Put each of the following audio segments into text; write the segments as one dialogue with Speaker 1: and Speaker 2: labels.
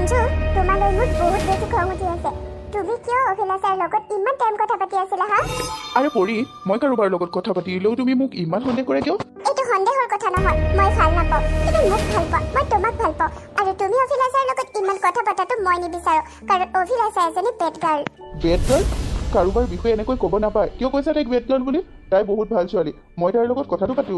Speaker 1: সঞ্জু, তোমালৈ মোৰ বহুত বেছি খং উঠি আছে। তুমি কিয় অভিলাষাৰ লগত ইমান টাইম কথা পাতি আছিলা হা?
Speaker 2: আৰে পৰি, মই কাৰোবাৰ লগত কথা পাতিলেও তুমি মোক ইমান সন্দেহ কৰে কিয়?
Speaker 1: এইটো সন্দেহৰ কথা নহয়, মই ভাল নাপাওঁ। তুমি মোক ভাল পোৱা, মই তোমাক ভাল পাওঁ। আৰু তুমি অভিলাষাৰ লগত ইমান কথা পতাটো মই নিবিচাৰোঁ, কাৰণ অভিলাষা এজনী বেড গাৰ্ল।
Speaker 2: Bed girl? কাৰোবাৰ বিষয়ে এনেকৈ ক'ব নাপায়। কিয় কৈছা তাইক বেড গাৰ্ল বুলি? তাই বহুত ভাল ছোৱালী, মই তাইৰ লগত কথাটো পাতো।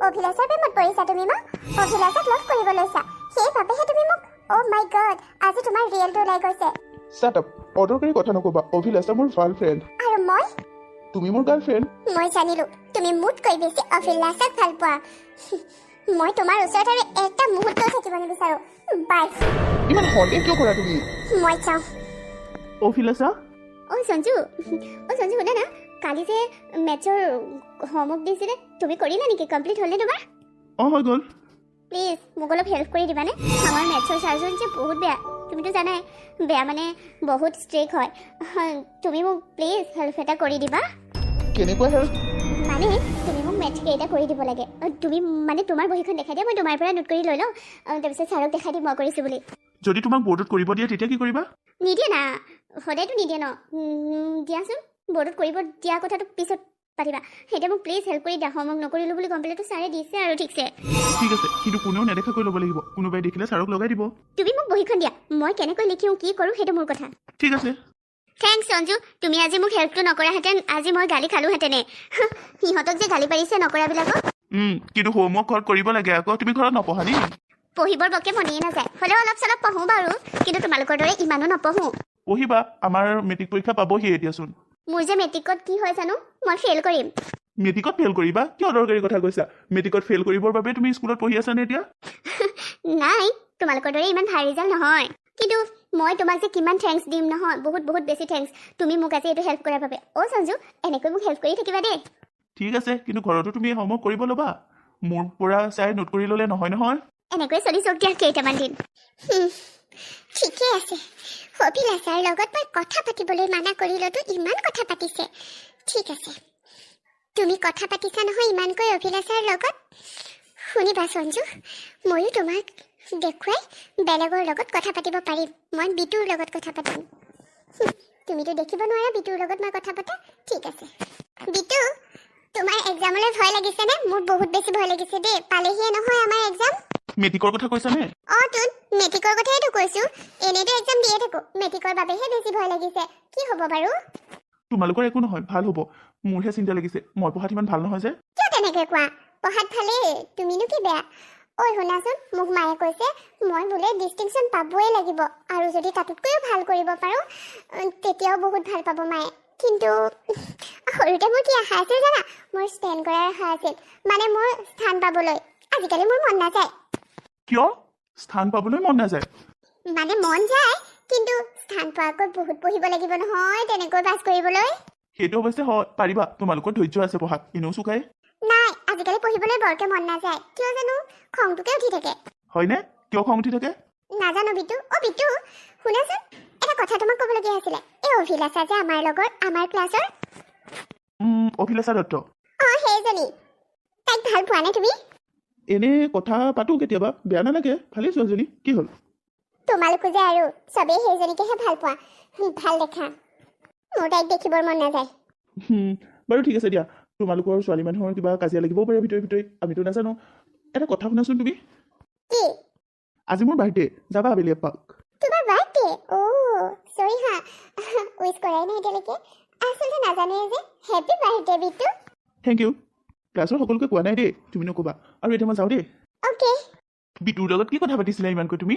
Speaker 1: অভিলাষাৰ প্ৰেমত পৰিছা তুমি মা? অভিলাষাক লভ কৰিব লৈছা, সেইবাবেহে তুমি মোক? অ' মাই গড, আজি তোমাৰ ৰিয়েলটো ওলাই গৈছে।
Speaker 2: শাট আপ, অদৰকাৰী কথা নক'বা। অভিলাষা মোৰ ভাল ফ্ৰেণ্ড।
Speaker 1: আৰু মই?
Speaker 2: তুমি মোৰ গাৰ্লফ্ৰেণ্ড।
Speaker 1: মই জানিলো তুমি মোতকৈ বেছি অভিলাষাক ভাল পোৱা। মই তোমাৰ ওচৰত আৰু এটা মুহূৰ্তও থাকিব নিবিচাৰো। বাই।
Speaker 2: ইমান সন্দেহ কিয় কৰা তুমি?
Speaker 1: মই চাওঁ।
Speaker 2: অভিলাষা?
Speaker 1: অ' সঞ্জু শুনা না, কালি যে মেথছৰ হোমৱৰ্ক দিছিলে, তুমি কৰিলা নেকি? কমপ্লিট হ'লনে তোমাৰ?
Speaker 2: হৈ গ'ল।
Speaker 1: প্লিজ মোক অলপ হেল্প কৰি দিবানে? আমাৰ মেথছৰ ছাৰজন যে বহুত বেয়া, তুমিতো জানাই, বেয়া মানে বহুত ষ্ট্ৰিক্ট হয়। তুমি মোক প্লিজ হেল্প এটা কৰি দিবা।
Speaker 2: কেনেকুৱা হেল্প?
Speaker 1: মানে তুমি মোক মেথছ কেইটা কৰি দিব লাগে। তুমি মানে তোমাৰ বহীখন দেখাই দিয়া, মই তোমাৰ পৰা নোট কৰি লৈ লওঁ, তাৰপিছত ছাৰক দেখাই দিম মই কৰিছোঁ বুলি।
Speaker 2: যদি তোমাক বৰ্ডত কৰিব দিয়ে তেতিয়া কি কৰিবা?
Speaker 1: নিদিয়ে না, সদায়তো নিদিয়ে ন। দিয়াচোন, বৰ্ডত কৰিব দিয়া কথাটো পিছত পাতিবা। এতিয়া মোক প্লিজ হেল্প কৰি দিয়া। হোমৱৰ্ক নকৰিলোঁ বুলি কমপ্লেইনটো ছাৰে দিছে আৰু ঠিকছে।
Speaker 2: ঠিক আছে, কিন্তু কোনেও নেদেখাকৈ ল'ব লাগিব। কোনোবাই দেখিলে ছাৰক লগাই দিব।
Speaker 1: তুমি মোক বহীখন দিয়া, মই কেনেকৈ লিখিও কি কৰোঁ সেইটো মোৰ কথা।
Speaker 2: ঠিক আছে।
Speaker 1: থেংকছ সঞ্জু, তুমি আজি মোক হেল্পটো নকৰাহেঁতেন আজি মই গালি খালোহেঁতেনে। সিহঁতক যে গালি পাৰিছে নকৰাবিলাকক।
Speaker 2: কিন্তু হোমৱৰ্ক ঘৰত কৰিব লাগে আকৌ। তুমি ঘৰত নপঢ়া নি?
Speaker 1: পঢ়িবৰ বকে মনেই নাযায়, হ'লেও অলপ চলপ পঢ়োঁ বাৰু, কিন্তু তোমালোকৰ দৰে ইমানো নপঢ়োঁ।
Speaker 2: পঢ়িবা, আমাৰ মেট্ৰিক পৰীক্ষা পাবহি এতিয়াচোন।
Speaker 1: মোৰ যে মেট্ৰিকত কি হয় জানো, মই ফেইল কৰিম।
Speaker 2: মেট্ৰিকত ফেইল কৰিবা? কিয় দৰকাৰী কথা কৈছা? মেট্ৰিকত ফেইল কৰিবৰ বাবে তুমি স্কুলত পঢ়ি আছানে এতিয়া?
Speaker 1: নাই, তোমালোকৰ দৰে ইমান ভাল ৰিজাল্ট নহয়, কিন্তু মই তোমাক যে কিমান থেংকছ দিম নহয়, বহুত বহুত বেছি থেংকছ তুমি মোক আজি এইটো হেল্প কৰাৰ বাবে। অ' সঞ্জু, এনেকৈ মোক হেল্প কৰি থাকিবা দেই।
Speaker 2: ঠিক আছে, কিন্তু ঘৰতো তুমি হোমৱৰ্ক কৰিব ল'বা। মোৰ পৰা চাই নোট কৰি ল'লে নহয় নহয়।
Speaker 1: এনেকৈ চলি যাওক দিয়া কেইটামান দিন। ঠিকে আছে, অভিলাষাৰ লগত মই কথা পাতিবলৈ মানা কৰিলতো ইমান কথা পাতিছে। ঠিক আছে, তুমি কথা পাতিছা নহয় ইমানকৈ অভিলাষাৰ লগত। শুনিবা সঞ্জু, ময়ো তোমাক দেখুৱাই বেলেগৰ লগত কথা পাতিব পাৰিম। মই বিটুৰ লগত কথা পাতিম। তুমিতো দেখিব নোৱাৰা বিটুৰ লগত মই কথা পতা। ঠিক আছে বিটু, তোমাৰ এক্সামলৈ ভয় লাগিছেনে? মোৰ বহুত বেছি ভয় লাগিছে দেই। পালেহিয়ে নহয় আমাৰ এক্সাম।
Speaker 2: মেট্ৰিকৰ কথা কৈছানে?
Speaker 1: তোন মেট্ৰিকৰ কথাইতো কৈছো। এনেইতো এক্সাম দিয়ে থাকো, মেট্ৰিকৰ বাবেহে বেছি ভয় লাগিছে। কি হ'ব বাৰু?
Speaker 2: তোমালোকৰ একো নহয়, ভাল হ'ব। মোৰহে চিন্তা লাগিছে, মই পঢ়াত ইমান ভাল নহয় যে।
Speaker 1: কিয় তেনেকৈ কোৱা? পঢ়াত ভালেই, তুমিনো কি বেয়া? ঐ শুনাচোন, মোক মায়ে কৈছে মই বোলে ডিষ্টিংশ্যন পাবই লাগিব, আৰু যদি তাতোতকৈও ভাল কৰিব পাৰোঁ তেতিয়াও বহুত ভাল পাব মায়ে। কিন্তু সৰুতে মোৰ কি আশা আছিল জানা? মোৰ ষ্টেণ্ড কৰাৰ আশা আছিল, মানে মোৰ স্থান পাবলৈ। আজিকালি মোৰ মন নাযায়।
Speaker 2: কিয় স্থান পাবলৈ মন নাযায়?
Speaker 1: মানে মন যায়, কিন্তু স্থান পোৱাকৈ বহুত পঢ়িব লাগিব নহয় তেনেকৈ পাছ কৰিবলৈ।
Speaker 2: সেইটো অৱশ্যে হয়, পাৰিবা। তোমালোকৰ ধৈৰ্য আছে পঢ়াত, এনেও চুকাই।
Speaker 1: নাই, আজিকালি পঢ়িবলৈ বৰকে মন নাযায়, কিয় জানো? খংটোকে উঠি থাকে।
Speaker 2: হয়নে? কিয় খং উঠি থাকে?
Speaker 1: নাজানো বিটু। বিটু শুনাচোন, এটা কথা তোমাক ক'বলগীয়া আছিলে। এই অভিলাষা যে আমাৰ লগৰ, আমাৰ ক্লাছৰ
Speaker 2: অভিলাষা দত্ত।
Speaker 1: সেইজনী, তাইক ভাল পোৱা নে তুমি?
Speaker 2: এনে কথা পাতো কেতিয়াবা, বেয়া নালাগে, ভালেই ছোৱালীজনী। কি হ'ল?
Speaker 1: তোমালোকো যে আৰু চবেই সেইজনীকেহে ভাল পোৱা, ভাল দেখা। মোৰ তাইক দেখিবৰ মন নাযায়।
Speaker 2: বাৰু ঠিক আছে দিয়া। তোমালোকৰ ছোৱালী মানুহৰ কিবা কাজিয়া লাগিবও পাৰে ভিতৰি ভিতৰি, আমিতো নাজানো। এটা কথা শুনাচোন তুমি।
Speaker 1: কি?
Speaker 2: আজি মোৰ বাৰ্থডে, যাবা আবেলি এপাক?
Speaker 1: তোমাৰ বাৰ্থডে? চৰি হা, উইচ কৰাই নাই এতিয়ালৈকে। আচলতে নাজানোৱে যে। Happy birthday Bitu.
Speaker 2: Thank you. ক্লাছৰ সকলোকে কোৱা নাই দেই, তুমি নক'বা। আৰু এতিয়া মই যাওঁ দেই।
Speaker 1: অ'কে।
Speaker 2: বিটুৰ লগত কি কথা পাতিছিলা ইমানকৈ তুমি?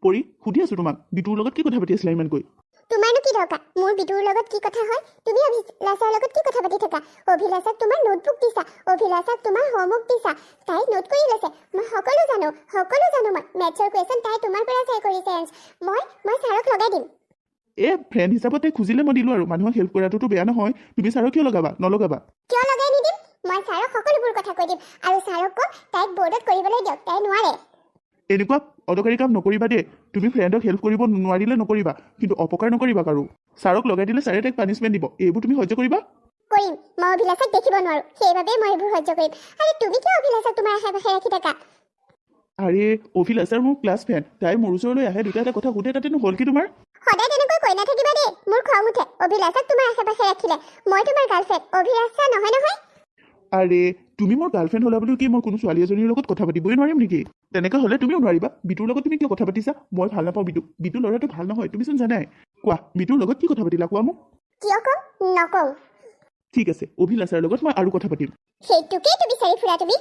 Speaker 2: পৰি, সুধি আছো তোমাক, বিটুৰ লগত কি কথা পাতি আছিলা ইমানকৈ?
Speaker 1: তোমাৰনো কি দৰকাৰ? মোৰ বিটুৰ লগত কি কথা হয়? তুমি অভিলাষাৰ লগত কি কথা পাতি থাকা? অভিলাষাক তোমাৰ নোটবুক দিছা, অভিলাষাক তোমাৰ হোমৱৰ্ক দিছা, তাই নোট কৰি লৈছে। মই সকলো জানো মই। মেথছৰ কুৱেশ্যন তাই তোমাৰ পৰা চাই কৰিছে। মই ছাৰক লগাই দিম।
Speaker 2: ফ্ৰেণ্ড হিচাপত তাই খুজিলে মই দিলোঁ আৰু। মানুহক হেল্প কৰাটোতো বেয়া নহয়। তুমি ছাৰক কিয় নলগাবা?
Speaker 1: কিয় লগাই নিদিম? মই ছাৰক সকলোবোৰ কথা কৈ দিম, আৰু ছাৰক কম তাইক বৰ্ডত কৰিবলৈ দিয়ক, তাই নোৱাৰে।
Speaker 2: এনেকুৱা অদৰকাৰী কাম নকৰিবা দেই। তুমি ফ্ৰেণ্ডক হেল্প কৰিব নোৱাৰিলে নকৰিবা, কিন্তু অপকাৰ নকৰিবা কাৰো। ছাৰক লগাই দিলে ছাৰে তাইক পানিছমেণ্ট দিব, এইবোৰ তুমি সহ্য কৰিবা?
Speaker 1: কৰিম। মই অভিলাষাক দেখিব নোৱাৰো, সেইবাবে মই এইবোৰ সহ্য কৰিম। আৰু তুমি কিয় অভিলাষাক তোমাৰ আশে পাশে ৰাখি থাকা?
Speaker 2: আৰে অভিলাষাৰ মোৰ ক্লাছ ফ্ৰেণ্ড, তাই মোৰ ওচৰলৈ আহে, দুটা এটা কথা সুধে, তাতেনো হ'ল কি তোমাৰ?
Speaker 1: সদায় তেনেকৈ কৈ নাথাকিবা দেই, মোৰ খং উঠে। অভিলাষক তোমাৰ আশে পাশে ৰাখিলে, মই তোমাৰ গাৰ্লফ্ৰেণ্ড, অভিলাষা নহয় নহয়।
Speaker 2: আৰে তুমি মোৰ গাৰ্লফ্ৰেণ্ড হ'লা বুলিও কি মই কোনো ছোৱালী এজনীৰ লগত কথা পাতিবই নোৱাৰিম নেকি? তেনেকৈ হ'লে তুমিও নোৱাৰিবা। বিটুৰ লগত তুমি কিয় কথা পাতিছা? মই ভাল নাপাওঁ বিটু, বিটু ল'ৰাটো ভাল নহয়, তুমিচোন জানাই। কোৱা বিটুৰ লগত কি কথা পাতিলা কোৱা মোক?
Speaker 1: কিয় কম? নকওঁ।
Speaker 2: ঠিক আছে, অভিলাষাৰ লগত মই আৰু কথা পাতিম।
Speaker 1: সেইটোকেইতো বিচাৰি ফুৰা তুমি।